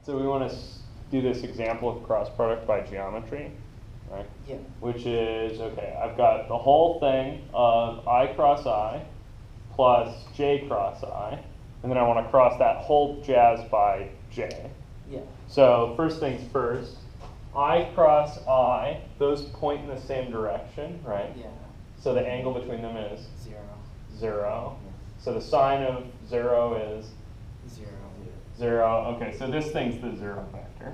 So we want to do this example of cross product by geometry, right? Yeah. Which is, okay, I've got the whole thing of I cross I plus j cross I, and then I want to cross that whole jazz by j. Yeah. So first things first, I cross I, those point in the same direction, right? Yeah. So the angle between them is 0. 0. So the sine of 0 is 0. 0. Okay, so this thing's the 0 vector.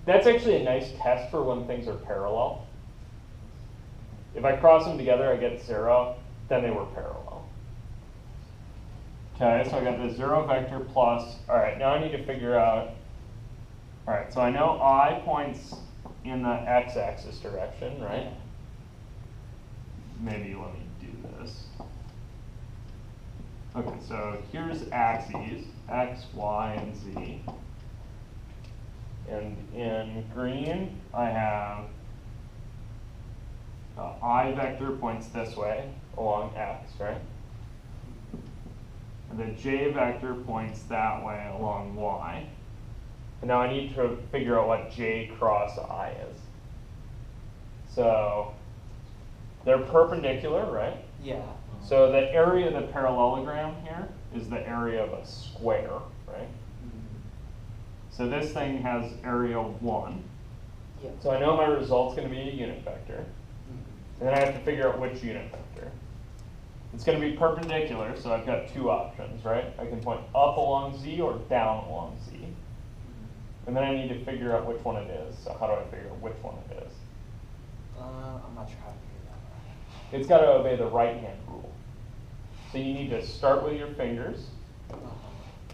That's actually a nice test for when things are parallel. If I cross them together, I get 0, then they were parallel. Okay, so I got the 0 vector plus, all right, now I need to figure out, all right, so I know I points in the x-axis direction, right? Yeah. Maybe let me do this. Okay, so here's axes, x, y, and z. And in green, I have I vector points this way along x, right? And the j vector points that way along y. And now I need to figure out what j cross I is. So they're perpendicular, right? Yeah. So the area of the parallelogram here is the area of a square, right? So this thing has area 1. Yeah. So I know my result's going to be a unit vector. And then I have to figure out which unit vector. It's going to be perpendicular, so I've got two options, right? I can point up along z or down along z. And then I need to figure out which one it is. So how do I figure out which one it is? I'm not sure how to figure that out. It's got to obey the right-hand rule. So you need to start with your fingers,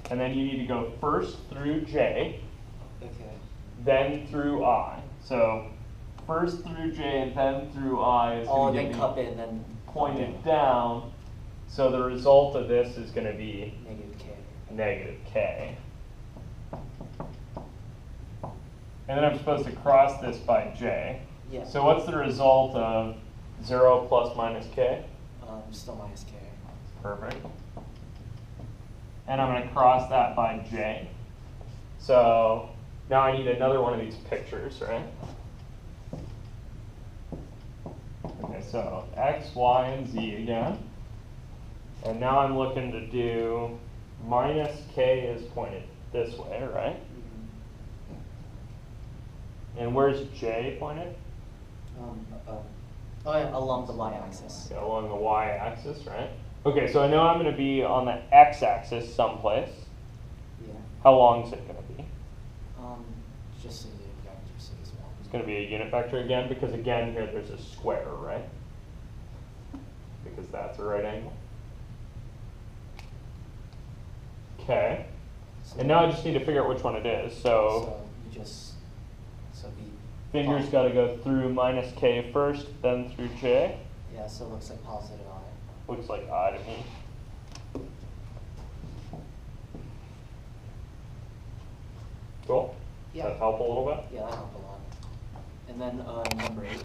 and then you need to go first through j, Okay. then through I. So first through j and then through I is Oh, going to then get cup me in, then pointed down. So the result of this is going to be negative k. negative k. And then I'm supposed to cross this by j. Yeah. So what's the result of 0 plus minus k? Still minus k. Perfect. And I'm going to cross that by j. So now I need another one of these pictures, right? Okay, so x, y, and z again. And now I'm looking to do minus k is pointed this way, right? And where's j pointed? Oh yeah, along the y-axis. Okay, along the y-axis, right? Okay, so I know I'm going to be on the x-axis someplace. Yeah. How long is it going to be? Just a unit vector, so this one. It's going to be a unit vector again, because again here there's a square, right? Because that's a right angle. Okay. So And now I just need to figure out which one it is. So you just the fingers got to go through minus k first, then through j. Yeah, so it looks like positive I. Looks like I to me. Cool. Yeah. Does that help a little bit? Yeah, that helped a lot. And then number 8.